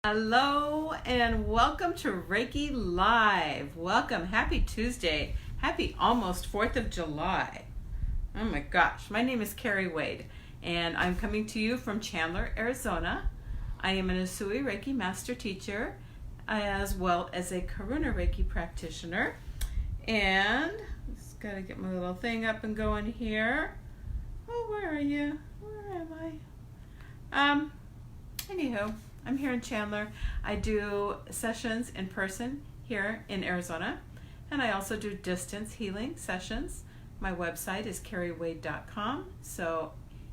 Hello and welcome to Reiki Live. Welcome. Happy Tuesday. Happy almost 4th of July. Oh my gosh. My name is Carrie Wade and I'm coming to you from Chandler, Arizona. I am an Usui Reiki Master Teacher as well as a Karuna Reiki practitioner. And just gotta get my little thing up and going here. Oh, where are you? Where am I? Anywho, I'm here in Chandler. I do sessions in person here in Arizona, and I also do distance healing sessions. My website is carriewade.com. So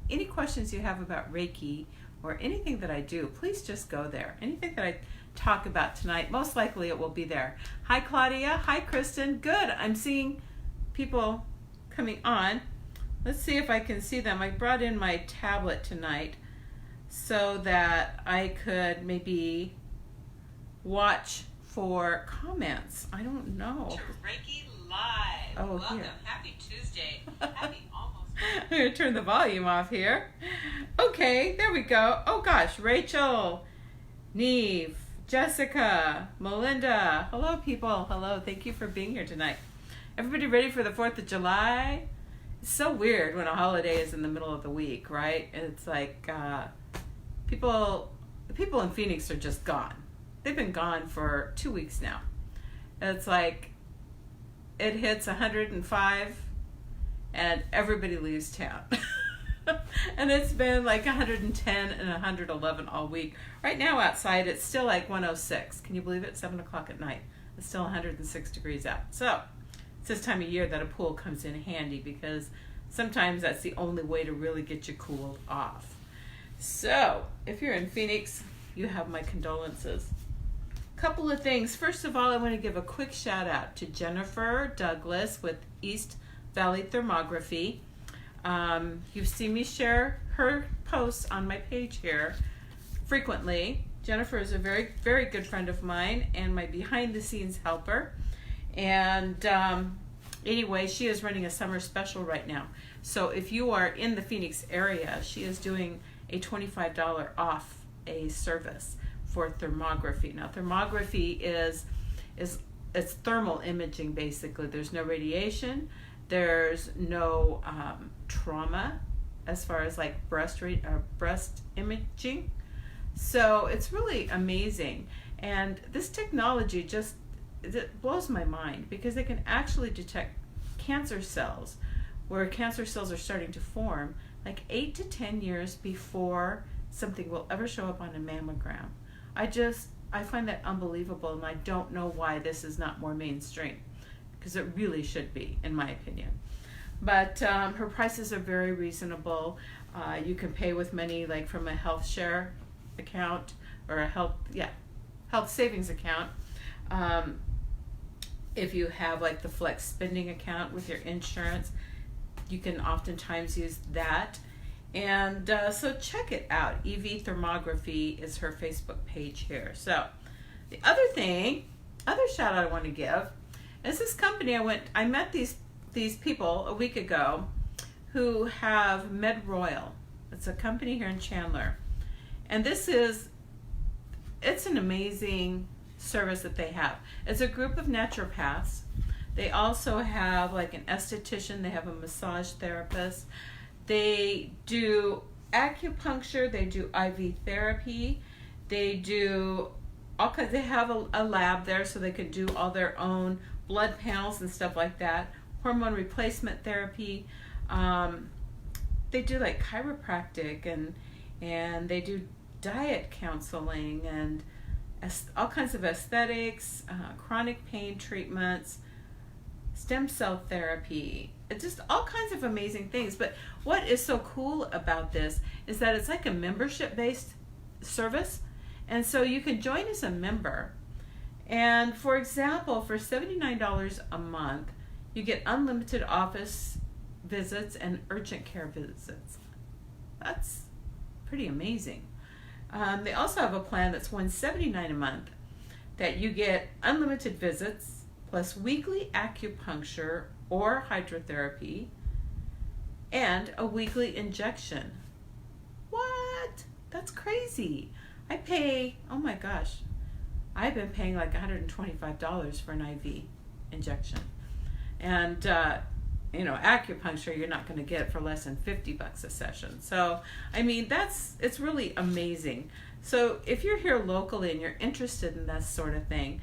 any questions you have about Reiki or anything that I do, please just go there. Anything that I talk about tonight, most likely it will be there. Hi Claudia, hi Kristen. Good, I'm seeing people coming on. Let's see if I can see them. I brought in my tablet tonight so that I could maybe watch for comments. I don't know. To Reiki Live. Oh, welcome. Here. Happy Tuesday. Happy almost. I'm going to turn the volume off here. Okay, there we go. Oh gosh, Rachel, Neve, Jessica, Melinda. Hello people. Hello. Thank you for being here tonight. Everybody ready for the 4th of July? It's so weird when a holiday is in the middle of the week, right? It's like the people in Phoenix are just gone. They've been gone for 2 weeks now. It's like it hits 105 and everybody leaves town. And it's been like 110 and 111 all week. Right now outside it's still like 106. Can you believe it? 7 o'clock at night. It's still 106 degrees out. So it's this time of year that a pool comes in handy because sometimes that's the only way to really get you cooled off. So, if you're in Phoenix, you have my condolences. Couple of things. First of all, I want to give a quick shout out to Jennifer Douglas with East Valley Thermography. You've seen me share her posts on my page here frequently. Jennifer is a very, very good friend of mine and my behind-the-scenes helper. And anyway, she is running a summer special right now. So if you are in the Phoenix area, she is doing a $25 off a service for thermography. Now thermography is it's thermal imaging basically. There's no radiation, there's no trauma as far as like breast imaging. So it's really amazing. And this technology it blows my mind because it can actually detect cancer cells where cancer cells are starting to form like 8 to 10 years before something will ever show up on a mammogram. I find that unbelievable, and I don't know why this is not more mainstream, because it really should be, in my opinion. But her prices are very reasonable. You can pay with money like from a health share account or a health savings account. If you have like the flex spending account with your insurance, you can oftentimes use that. And so check it out. EV Thermography is her Facebook page here. So the other shout out I want to give is this company I met these people a week ago who have Med Royal. It's a company here in Chandler. And it's an amazing service that they have. It's a group of naturopaths. They also have like an esthetician, they have a massage therapist, they do acupuncture, they do IV therapy, they do all kinds, they have a lab there so they can do all their own blood panels and stuff like that, hormone replacement therapy, they do like chiropractic and they do diet counseling and all kinds of aesthetics, chronic pain treatments, stem cell therapy, just all kinds of amazing things. But what is so cool about this is that it's like a membership-based service, and so you can join as a member. And for example, for $79 a month, you get unlimited office visits and urgent care visits. That's pretty amazing. They also have a plan that's $179 a month that you get unlimited visits plus weekly acupuncture or hydrotherapy and a weekly injection. What? That's crazy. I pay, oh my gosh, I've been paying like $125 for an IV injection. And, acupuncture, you're not going to get it for less than $50 a session. So, I mean, it's really amazing. So if you're here locally and you're interested in this sort of thing,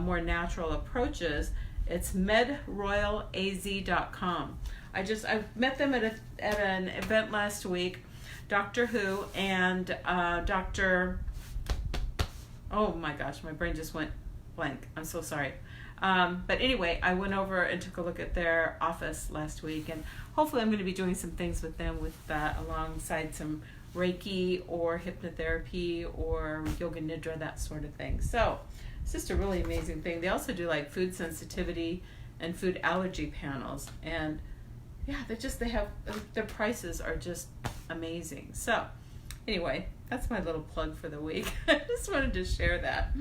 more natural approaches, it's medroyalaz.com. I met them at an event last week, Doctor Who and Dr. Oh my gosh, my brain just went blank. I'm so sorry. But anyway, I went over and took a look at their office last week, and hopefully I'm going to be doing some things with them alongside some Reiki or hypnotherapy or yoga nidra, that sort of thing. So it's just a really amazing thing. They also do like food sensitivity and food allergy panels, and yeah, their prices are just amazing. So anyway, that's my little plug for the week. I just wanted to share that.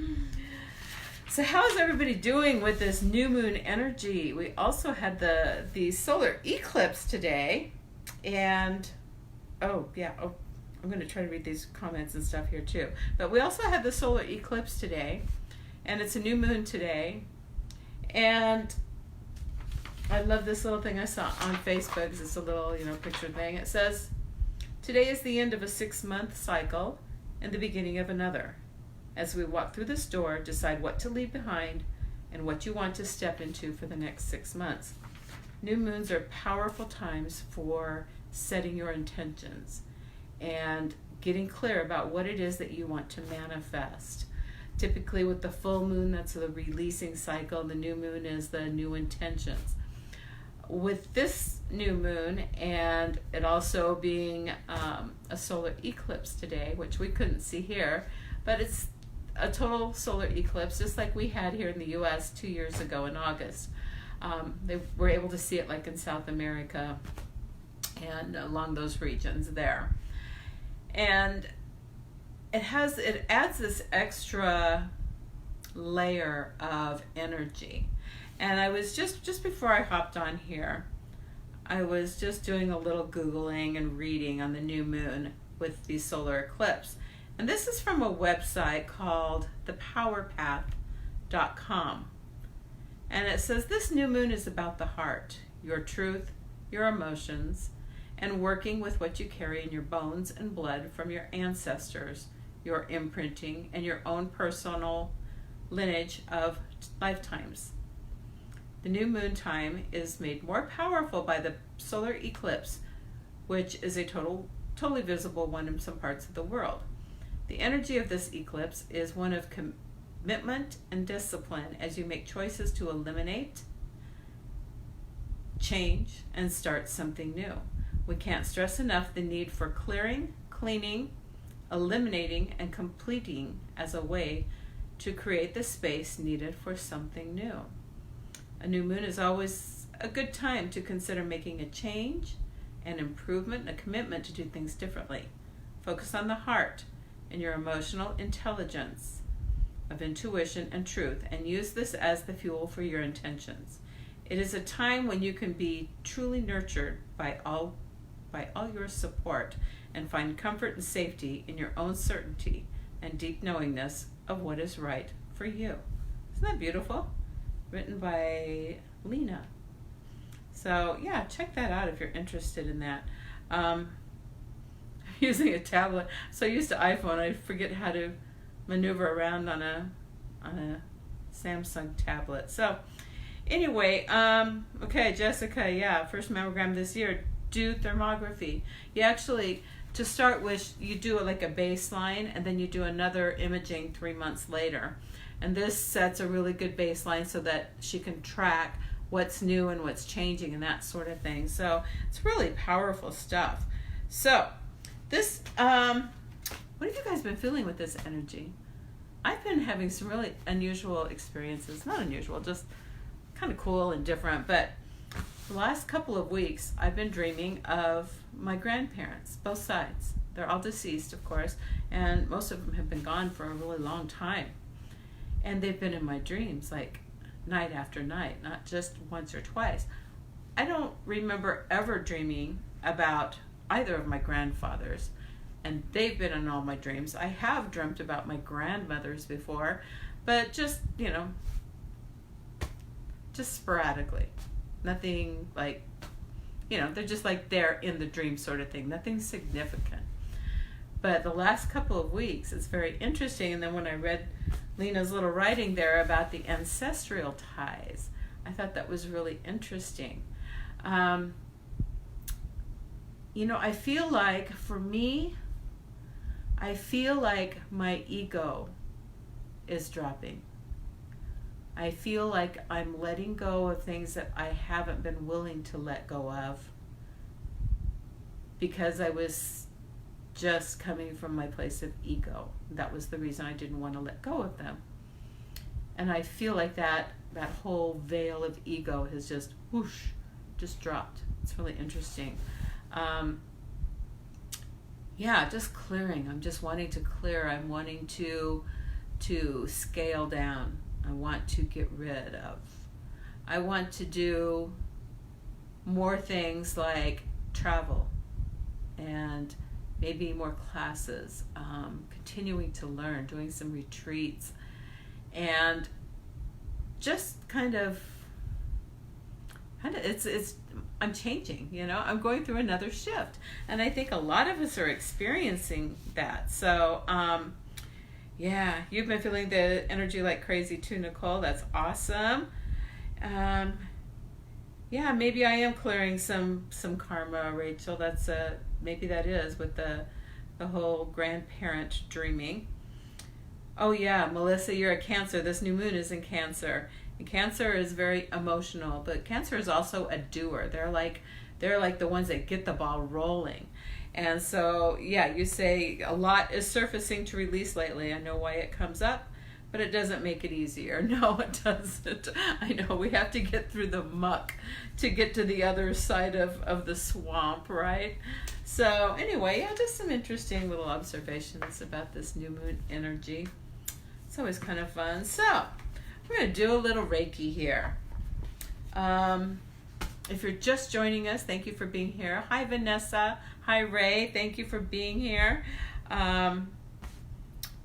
So how is everybody doing with this new moon energy? We also had the solar eclipse today, and I'm going to try to read these comments and stuff here too. But we also had the solar eclipse today, and it's a new moon today. And I love this little thing I saw on Facebook. It's a little, picture thing. It says, "Today is the end of a 6-month cycle and the beginning of another. As we walk through this door, decide what to leave behind and what you want to step into for the next 6 months." New moons are powerful times for setting your intentions and getting clear about what it is that you want to manifest. Typically with the full moon, that's the releasing cycle. The new moon is the new intentions. With this new moon, and it also being a solar eclipse today, which we couldn't see here, but it's a total solar eclipse, just like we had here in the U.S. 2 years ago in August. They were able to see it like in South America and along those regions there. And it adds this extra layer of energy. And I was just before I hopped on here, I was just doing a little Googling and reading on the new moon with the solar eclipse. And this is from a website called thepowerpath.com. And it says, "This new moon is about the heart, your truth, your emotions, and working with what you carry in your bones and blood from your ancestors, your imprinting, and your own personal lineage of lifetimes. The new moon time is made more powerful by the solar eclipse, which is a totally visible one in some parts of the world. The energy of this eclipse is one of commitment and discipline as you make choices to eliminate, change, and start something new. We can't stress enough the need for clearing, cleaning, eliminating, and completing as a way to create the space needed for something new. A new moon is always a good time to consider making a change, an improvement, and a commitment to do things differently. Focus on the heart and your emotional intelligence of intuition and truth, and use this as the fuel for your intentions. It is a time when you can be truly nurtured by all your support and find comfort and safety in your own certainty and deep knowingness of what is right for you." Isn't that beautiful? Written by Lena. So yeah, check that out if you're interested in that. I'm using a tablet. So used to iPhone, I forget how to maneuver around on a Samsung tablet. So anyway, okay, Jessica, yeah, first mammogram this year. Do thermography. You actually, to start with, you do like a baseline, and then you do another imaging 3 months later. And this sets a really good baseline so that she can track what's new and what's changing and that sort of thing. So it's really powerful stuff. So this, what have you guys been feeling with this energy? I've been having some really unusual experiences. Not unusual, just kind of cool and different. But the last couple of weeks, I've been dreaming of my grandparents, both sides. They're all deceased, of course, and most of them have been gone for a really long time. And they've been in my dreams, like night after night, not just once or twice. I don't remember ever dreaming about either of my grandfathers. and they've been in all my dreams. I have dreamt about my grandmothers before, but just, just sporadically. Nothing like, they're just like they're in the dream sort of thing. Nothing significant. But the last couple of weeks, it's very interesting. And then when I read Lena's little writing there about the ancestral ties, I thought that was really interesting. I feel like, for me, I feel like my ego is dropping. I feel like I'm letting go of things that I haven't been willing to let go of because I was just coming from my place of ego. That was the reason I didn't want to let go of them. And I feel like that whole veil of ego has just whoosh, just dropped. It's really interesting. Just clearing. I'm just wanting to clear. I'm wanting to scale down. I want to get rid of. I want to do more things like travel and maybe more classes, continuing to learn, doing some retreats, and just kind of it's I'm changing, I'm going through another shift, and I think a lot of us are experiencing that. So you've been feeling the energy like crazy too, Nicole. That's awesome. Maybe I am clearing some karma, Rachel. That's maybe that is with the whole grandparent dreaming. Oh yeah, Melissa, you're a Cancer. This new moon is in Cancer. And Cancer is very emotional, but Cancer is also a doer. They're like the ones that get the ball rolling. And so, you say a lot is surfacing to release lately. I know why it comes up, but it doesn't make it easier. No, it doesn't. I know we have to get through the muck to get to the other side of the swamp, right? So anyway, just some interesting little observations about this new moon energy. It's always kind of fun. So we're going to do a little Reiki here. If you're just joining us, thank you for being here. Hi, Vanessa. Hi, Ray. Thank you for being here.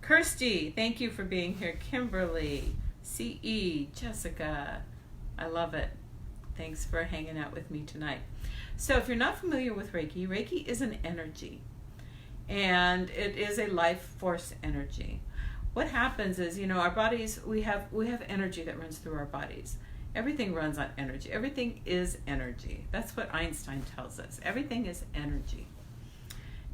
Kirsty, thank you for being here. Kimberly, CE, Jessica. I love it. Thanks for hanging out with me tonight. So if you're not familiar with Reiki, Reiki is an energy. And it is a life force energy. What happens is, our bodies, we have energy that runs through our bodies. Everything runs on energy. Everything is energy. That's what Einstein tells us. Everything is energy.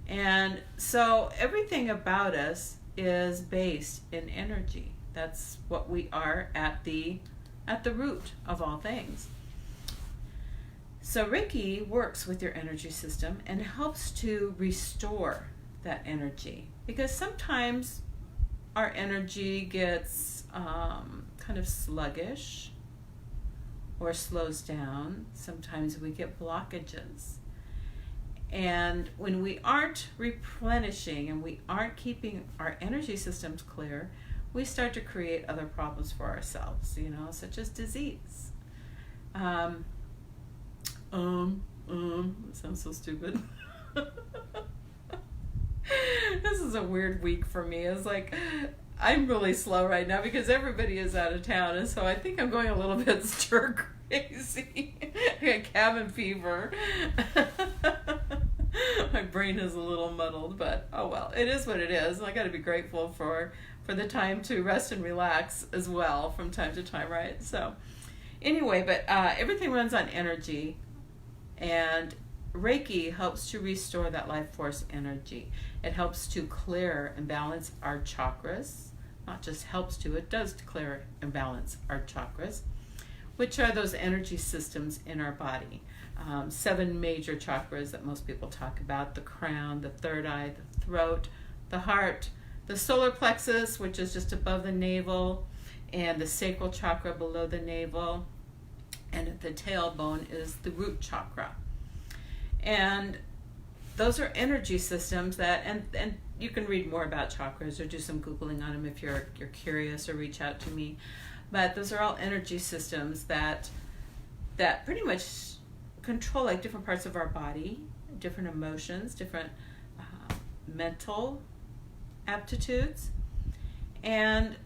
And so everything about us is based in energy. That's what we are at the root of all things. So Reiki works with your energy system and helps to restore that energy, because sometimes our energy gets kind of sluggish or slows down. Sometimes we get blockages. And when we aren't replenishing and we aren't keeping our energy systems clear, we start to create other problems for ourselves, such as disease. It sounds so stupid. This is a weird week for me. It's like, I'm really slow right now because everybody is out of town, and so I think I'm going a little bit stir crazy. I got cabin fever. My brain is a little muddled, but oh well, it is what it is. I got to be grateful for the time to rest and relax as well from time to time, right? So anyway, but everything runs on energy, and Reiki helps to restore that life force energy. It helps to clear and balance our chakras. Not just helps to, it does clear and balance our chakras, which are those energy systems in our body. 7 major chakras that most people talk about: the crown, the third eye, the throat, the heart, the solar plexus, which is just above the navel, and the sacral chakra below the navel, and at the tailbone is the root chakra. And those are energy systems that, and you can read more about chakras or do some Googling on them if you're curious, or reach out to me. But those are all energy systems that pretty much control like different parts of our body, different emotions, different mental aptitudes. And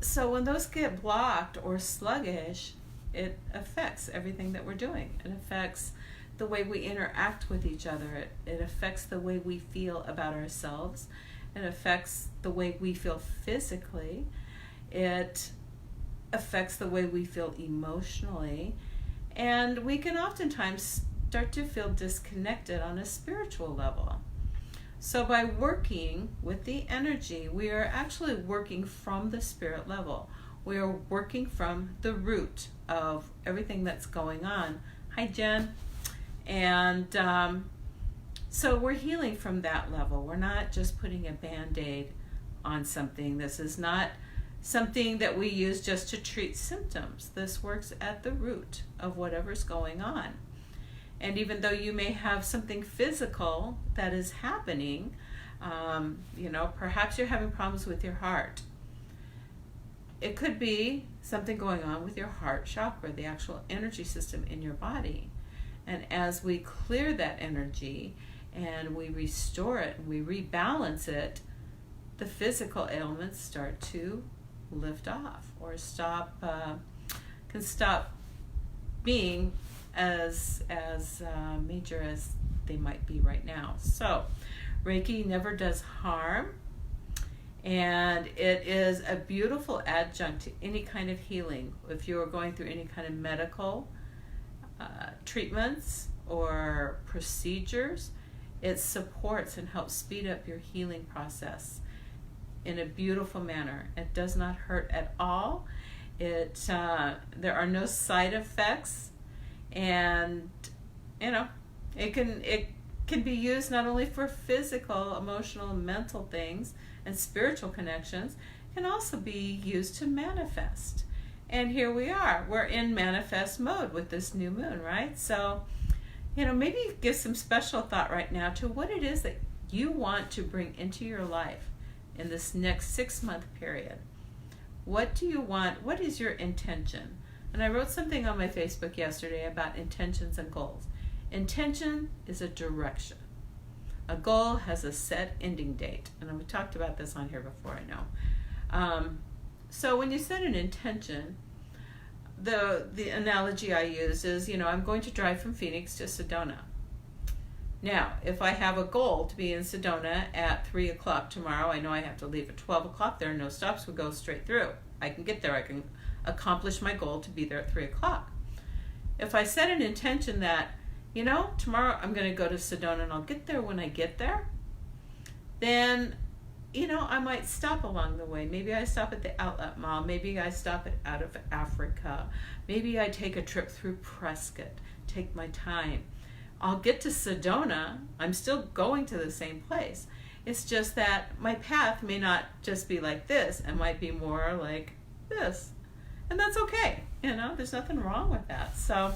so when those get blocked or sluggish, it affects everything that we're doing. It affects the way we interact with each other. It affects the way we feel about ourselves. It affects the way we feel physically. It affects the way we feel emotionally. And we can oftentimes start to feel disconnected on a spiritual level. So by working with the energy, we are actually working from the spirit level. We are working from the root of everything that's going on. Hi, Jen. And so we're healing from that level. We're not just putting a Band-Aid on something. This is not something that we use just to treat symptoms. This works at the root of whatever's going on. And even though you may have something physical that is happening, perhaps you're having problems with your heart. It could be something going on with your heart chakra, the actual energy system in your body. And as we clear that energy and we restore it and we rebalance it, the physical ailments start to lift off or can stop being as major as they might be right now. So Reiki never does harm, and it is a beautiful adjunct to any kind of healing. If you are going through any kind of medical treatments or procedures, it supports and helps speed up your healing process in a beautiful manner. It does not hurt at all. There are no side effects. And it can be used not only for physical, emotional, mental things and spiritual connections. It can also be used to manifest. And here we are. We're in manifest mode with this new moon, right? So, maybe give some special thought right now to what it is that you want to bring into your life in this next 6-month period. What do you want? What is your intention? And I wrote something on my Facebook yesterday about intentions and goals. Intention is a direction. A goal has a set ending date. And we talked about this on here before, I know. So when you set an intention, the analogy I use is, I'm going to drive from Phoenix to Sedona. Now, if I have a goal to be in Sedona at 3 o'clock tomorrow, I know I have to leave at 12 o'clock. There are no stops. We go straight through. I can get there. I can accomplish my goal to be there at 3 o'clock. If I set an intention that, tomorrow I'm going to go to Sedona and I'll get there when I get there, then, I might stop along the way. Maybe I stop at the outlet mall. Maybe I stop at Out of Africa. Maybe I take a trip through Prescott, take my time. I'll get to Sedona. I'm still going to the same place. It's just that my path may not just be like this. It might be more like this. And that's okay. There's nothing wrong with that. So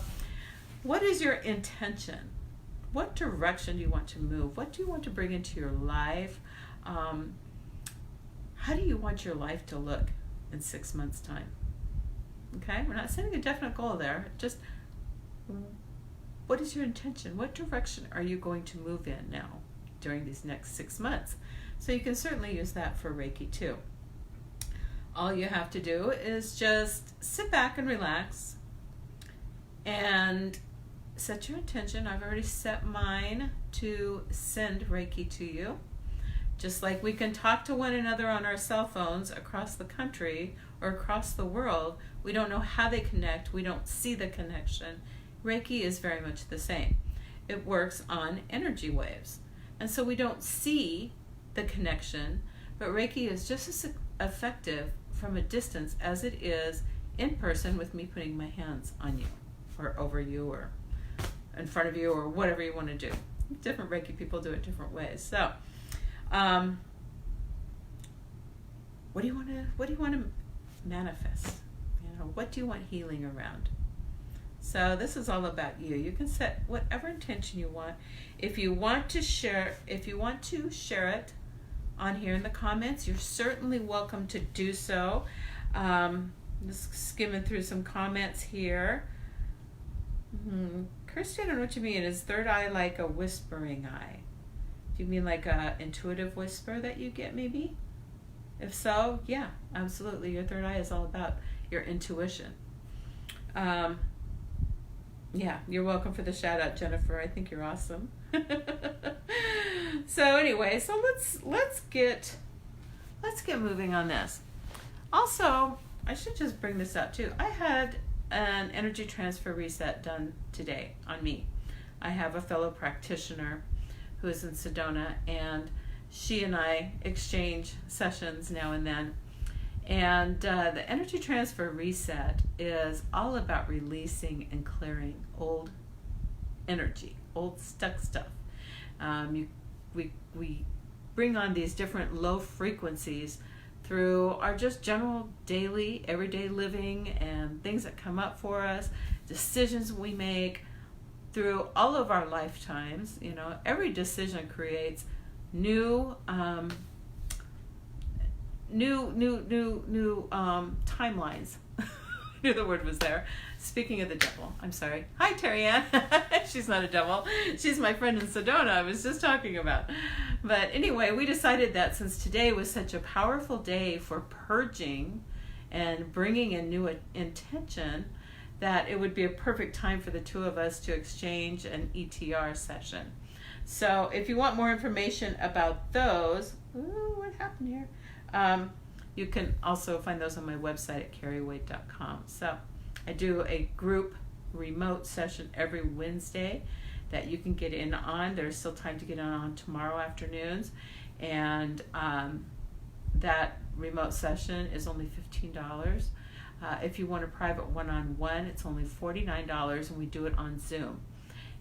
what is your intention? What direction do you want to move? What do you want to bring into your life? How do you want your life to look in 6 months' time? Okay? We're not setting a definite goal there. Just what is your intention? What direction are you going to move in now during these next 6 months? So you can certainly use that for Reiki too. All you have to do is just sit back and relax and set your intention. I've already set mine to send Reiki to you. Just like we can talk to one another on our cell phones across the country or across the world, we don't know how they connect. We don't see the connection. Reiki is very much the same. It works on energy waves. And so we don't see the connection, but Reiki is just as effective from a distance as it is in person with me putting my hands on you or over you or in front of you or whatever you want to do. Different Reiki people do it different ways. So, what do you want to manifest? What do you want healing around? So this is all about you. You can set whatever intention you want. If you want to share it on here in the comments, you're certainly welcome to do so. Just skimming through some comments here. Kirsty, I don't know what you mean. Is third eye like a whispering eye? Do you mean like a intuitive whisper that you get maybe? If so, yeah, absolutely. Your third eye is all about your intuition. Yeah, you're welcome for the shout out, Jennifer. I think you're awesome. So anyway, so let's get moving on this. Also, I should just bring this up too. I had an energy transfer reset done today on me. I have a fellow practitioner who is in Sedona, and she and I exchange sessions now and then. And the energy transfer reset is all about releasing and clearing old energy, old stuck stuff. We bring on these different low frequencies through our just general daily, everyday living and things that come up for us, decisions we make through all of our lifetimes. You know, every decision creates new timelines. I knew the word was there. Speaking of the devil, I'm sorry. Hi, Terry Ann. She's not a devil. She's my friend in Sedona I was just talking about. But anyway, we decided that since today was such a powerful day for purging and bringing in new intention, that it would be a perfect time for the two of us to exchange an ETR session. So if you want more information about those, ooh, what happened here? You can also find those on my website at carryweight.com. So I do a group remote session every Wednesday that you can get in on. There's still time to get on tomorrow afternoons. And that remote session is only $15. If you want a private one-on-one, it's only $49, and we do it on Zoom.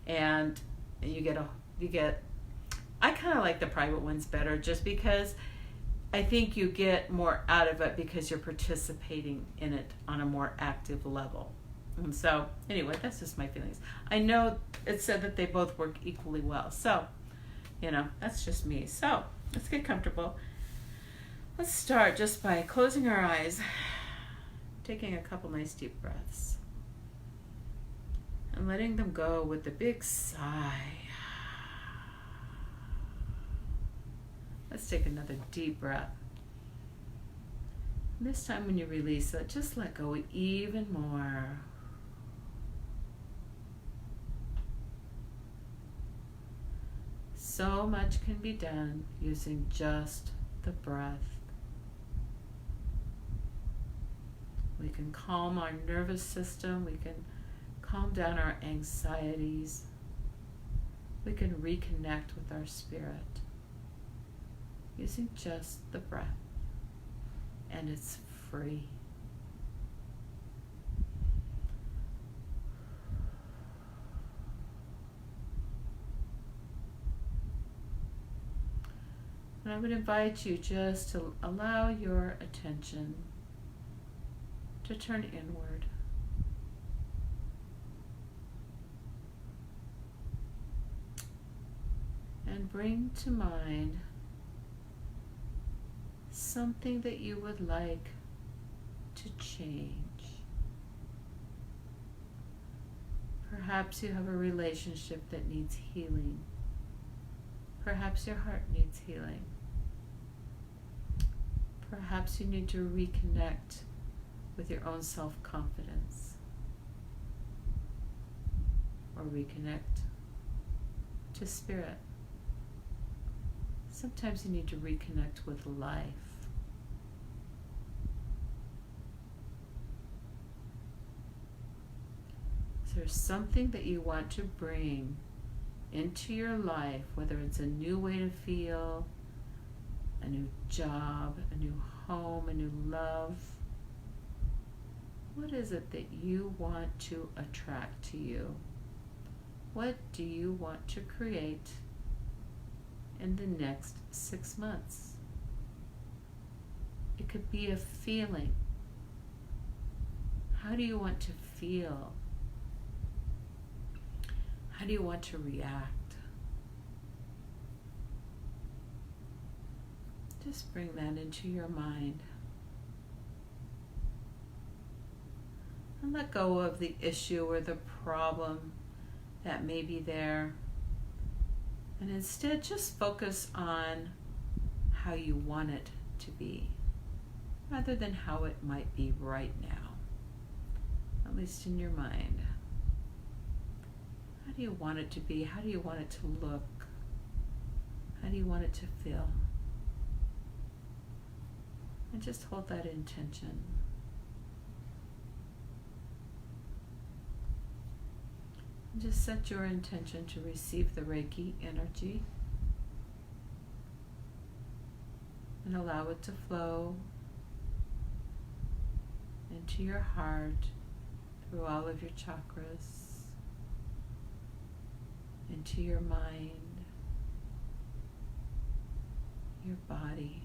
And you get, I kind of like the private ones better just because I think you get more out of it because you're participating in it on a more active level. And so, anyway, that's just my feelings. I know it said that they both work equally well. So, you know, that's just me. So, let's get comfortable. Let's start just by closing our eyes, taking a couple nice deep breaths, and letting them go with a big sigh. Let's take another deep breath. And this time when you release it, just let go even more. So much can be done using just the breath. We can calm our nervous system. We can calm down our anxieties. We can reconnect with our spirit using just the breath, and it's free. And I would invite you just to allow your attention to turn inward. And bring to mind something that you would like to change. Perhaps you have a relationship that needs healing. Perhaps your heart needs healing. Perhaps you need to reconnect with your own self-confidence, or reconnect to spirit. Sometimes you need to reconnect with life. Is there something that you want to bring into your life, whether it's a new way to feel, a new job, a new home, a new love? What is it that you want to attract to you? What do you want to create in the next 6 months? It could be a feeling. How do you want to feel? How do you want to react? Just bring that into your mind. And let go of the issue or the problem that may be there. And instead, just focus on how you want it to be, rather than how it might be right now, at least in your mind. How do you want it to be? How do you want it to look? How do you want it to feel? And just hold that intention. And just set your intention to receive the Reiki energy and allow it to flow into your heart, through all of your chakras, into your mind, your body.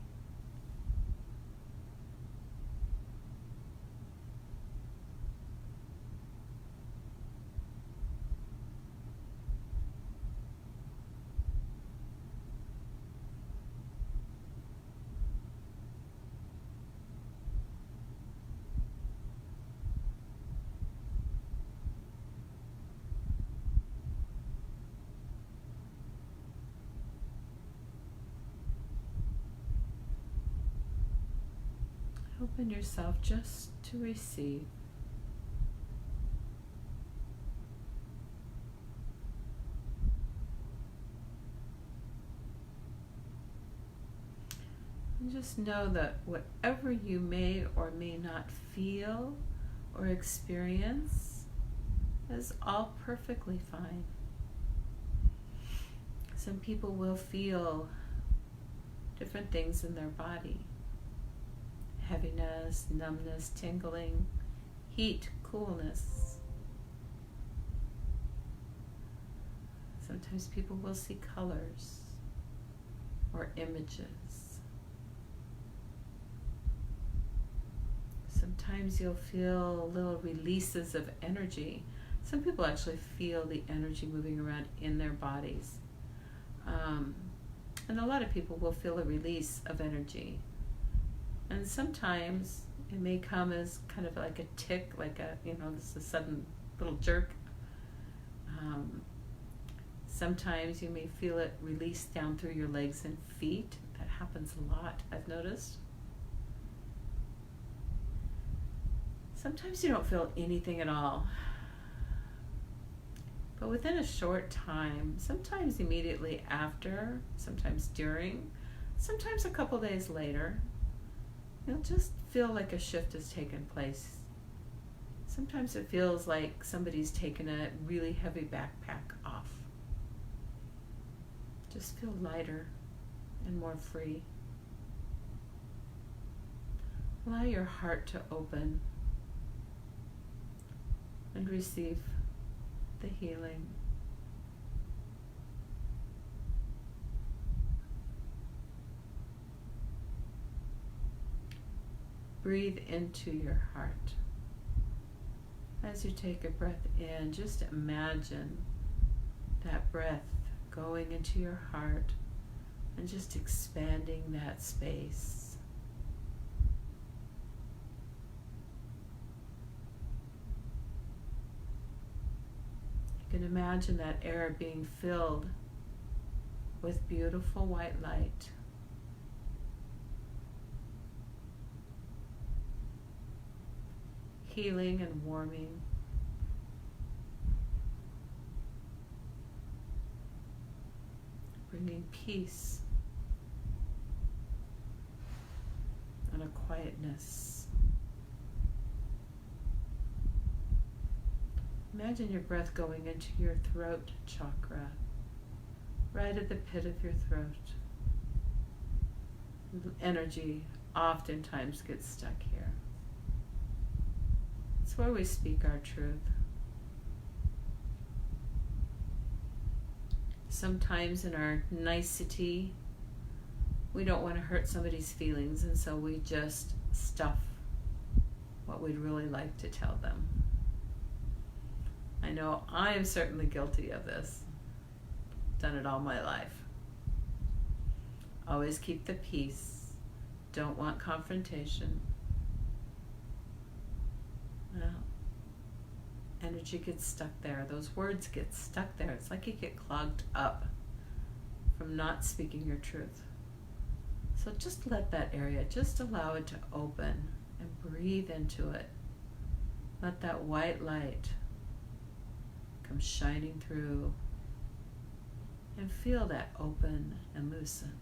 Open yourself just to receive. And just know that whatever you may or may not feel or experience is all perfectly fine. Some people will feel different things in their body. Heaviness, numbness, tingling, heat, coolness. Sometimes people will see colors or images. Sometimes you'll feel little releases of energy. Some people actually feel the energy moving around in their bodies. And a lot of people will feel a release of energy. And sometimes it may come as kind of like a tick, like this is a sudden little jerk. Sometimes you may feel it release down through your legs and feet. That happens a lot, I've noticed. Sometimes you don't feel anything at all. But within a short time, sometimes immediately after, sometimes during, sometimes a couple days later, you'll just feel like a shift has taken place. Sometimes it feels like somebody's taken a really heavy backpack off. Just feel lighter and more free. Allow your heart to open and receive the healing. Breathe into your heart. As you take a breath in, just imagine that breath going into your heart and just expanding that space. You can imagine that air being filled with beautiful white light. Healing and warming. Bringing peace and a quietness. Imagine your breath going into your throat chakra, right at the pit of your throat. Energy oftentimes gets stuck here. It's where we speak our truth. Sometimes in our nicety, we don't want to hurt somebody's feelings, and so we just stuff what we'd really like to tell them. I know I am certainly guilty of this. Done it all my life. Always keep the peace. Don't want confrontation. Well, energy gets stuck there. Those words get stuck there. It's like you get clogged up. from not speaking your truth. So just let that area, just allow it to open and breathe into it. Let that white light come shining through and feel that open and loosen.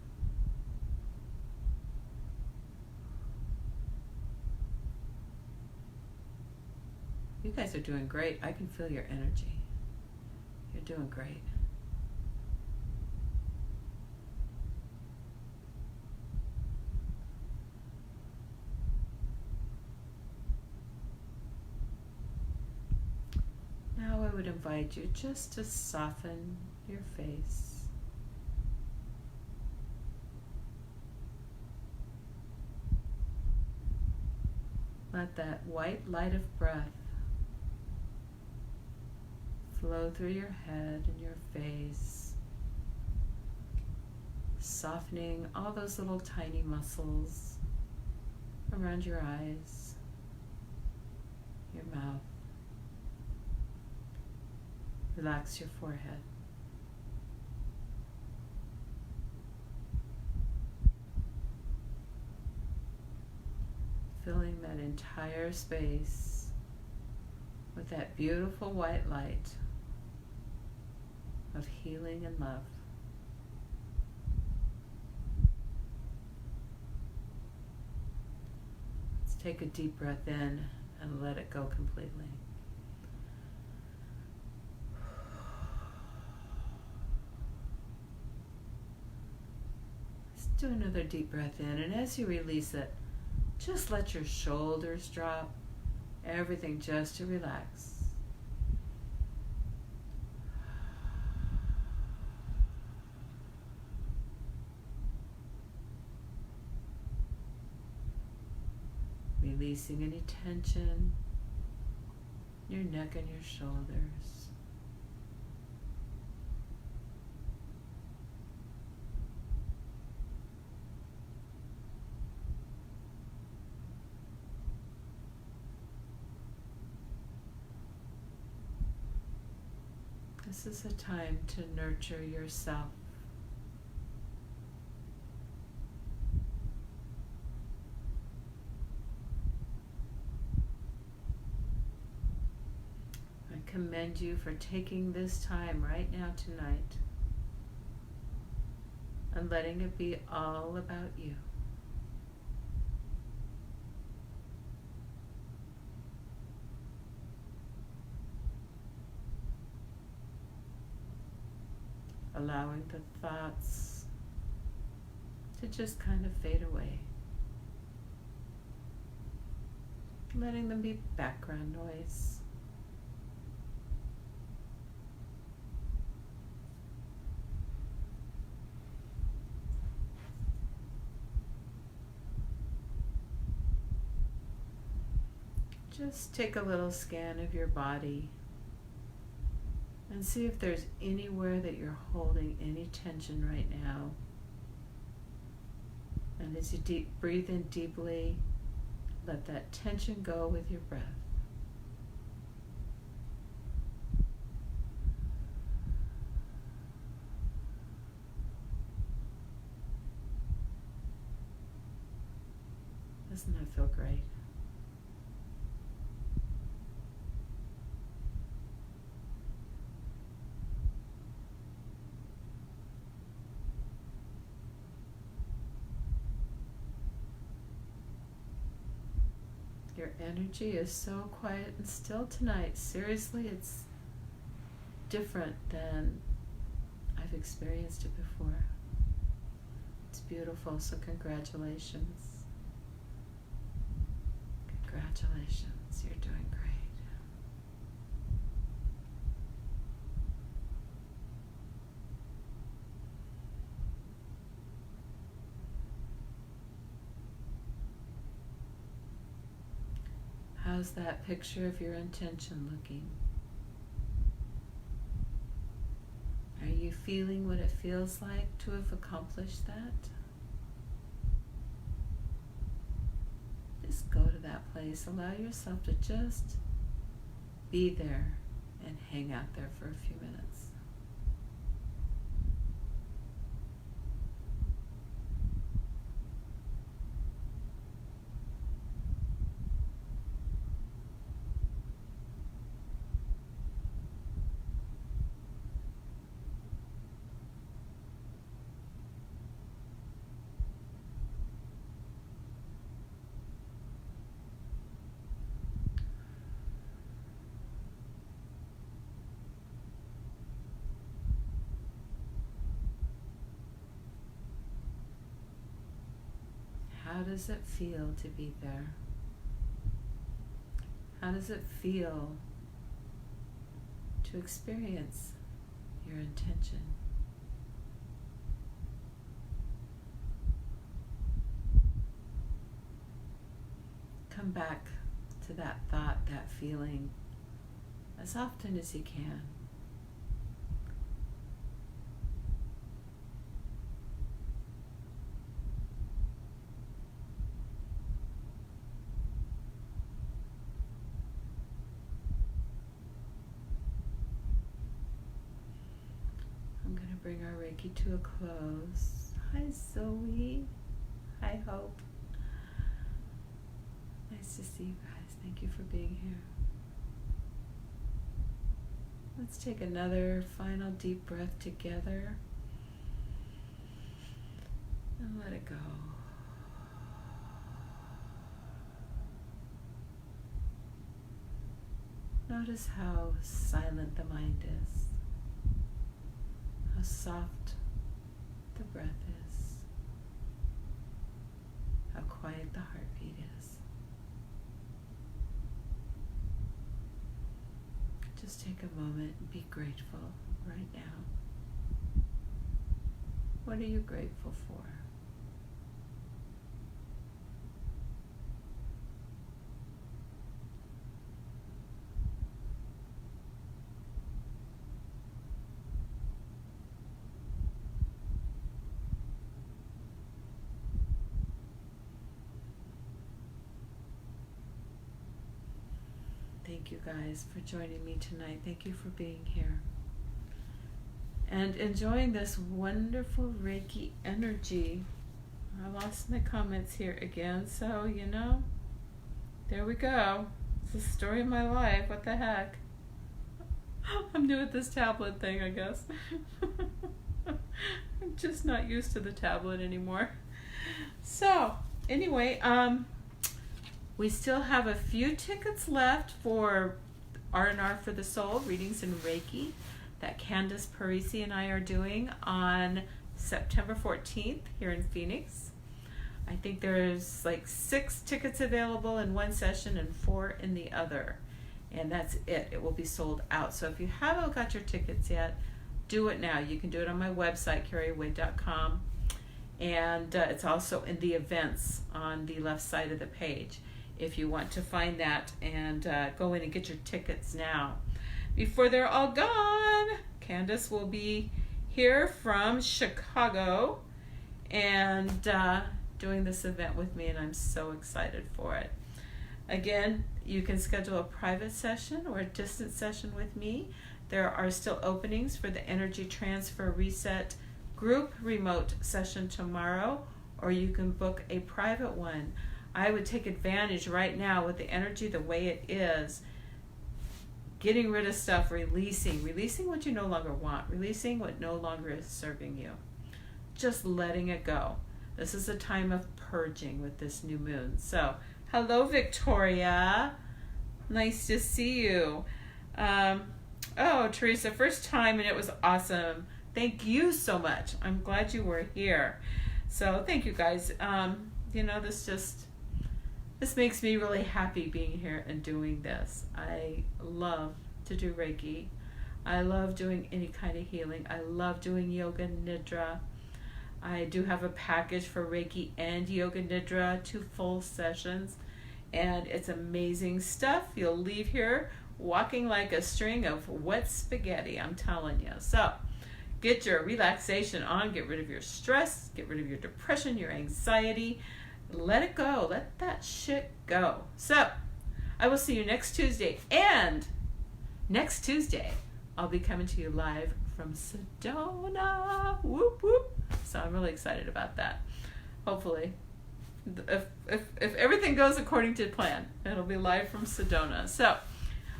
You guys are doing great. I can feel your energy. You're doing great. Now I would invite you just to soften your face. Let that white light of breath flow through your head and your face, softening all those little tiny muscles around your eyes, your mouth. Relax your forehead. Filling that entire space with that beautiful white light of healing and love. Let's take a deep breath in and let it go completely. Let's do another deep breath in, and as you release it, just let your shoulders drop, everything just to relax. Releasing any tension, your neck and your shoulders. This is a time to nurture yourself. I commend you for taking this time right now tonight and letting it be all about you. Allowing the thoughts to just kind of fade away. Letting them be background noise. Just take a little scan of your body and see if there's anywhere that you're holding any tension right now. And as you breathe in deeply, let that tension go with your breath. Doesn't that feel great? Your energy is so quiet and still tonight. Seriously, it's different than I've experienced it before. It's beautiful, so congratulations. Congratulations, you're doing great. How's that picture of your intention looking? Are you feeling what it feels like to have accomplished that? Just go to that place. Allow yourself to just be there and hang out there for a few minutes. How does it feel to be there? How does it feel to experience your intention? Come back to that thought, that feeling, as often as you can. I'm going to bring our Reiki to a close. Hi, Zoe. Hi, Hope. Nice to see you guys. Thank you for being here. Let's take another final deep breath together and let it go. Notice how silent the mind is, how soft the breath is, how quiet the heartbeat is. Just take a moment and be grateful right now. What are you grateful for? Thank you guys for joining me tonight. Thank you for being here and enjoying this wonderful Reiki energy. I lost my comments here again, so there we go. It's the story of my life. What the heck? I'm new at this tablet thing, I guess. I'm just not used to the tablet anymore. So anyway, we still have a few tickets left for R&R for the Soul, readings in Reiki, that Candace Parisi and I are doing on September 14th here in Phoenix. I think there's like 6 tickets available in one session and 4 in the other. And that's it. It will be sold out. So if you haven't got your tickets yet, do it now. You can do it on my website, carrieway.com. And it's also in the events on the left side of the page, if you want to find that and go in and get your tickets now before they're all gone. Candace will be here from Chicago and doing this event with me, and I'm so excited for it. Again, you can schedule a private session or a distance session with me. There are still openings for the Energy Transfer Reset group remote session tomorrow, or you can book a private one. I would take advantage right now with the energy the way it is, getting rid of stuff, releasing what you no longer want, releasing what no longer is serving you, just letting it go. This is a time of purging with this new moon. So, hello, Victoria. Nice to see you. Oh, Teresa, first time and it was awesome. Thank you so much. I'm glad you were here. So, thank you guys. This makes me really happy being here and doing this. I love to do Reiki. I love doing any kind of healing. I love doing Yoga Nidra. I do have a package for Reiki and Yoga Nidra, 2 full sessions, and it's amazing stuff. You'll leave here walking like a string of wet spaghetti, I'm telling you. So get your relaxation on, get rid of your stress, get rid of your depression, your anxiety. Let it go. Let that shit go. So, I will see you next Tuesday. And next Tuesday, I'll be coming to you live from Sedona. Whoop, whoop. So, I'm really excited about that. Hopefully, if everything goes according to plan, it'll be live from Sedona. So,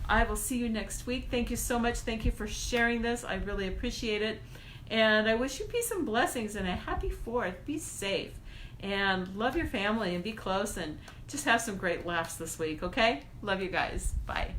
I will see you next week. Thank you so much. Thank you for sharing this. I really appreciate it. And I wish you peace and blessings and a happy 4th. Be safe. And love your family and be close and just have some great laughs this week, okay? Love you guys. Bye.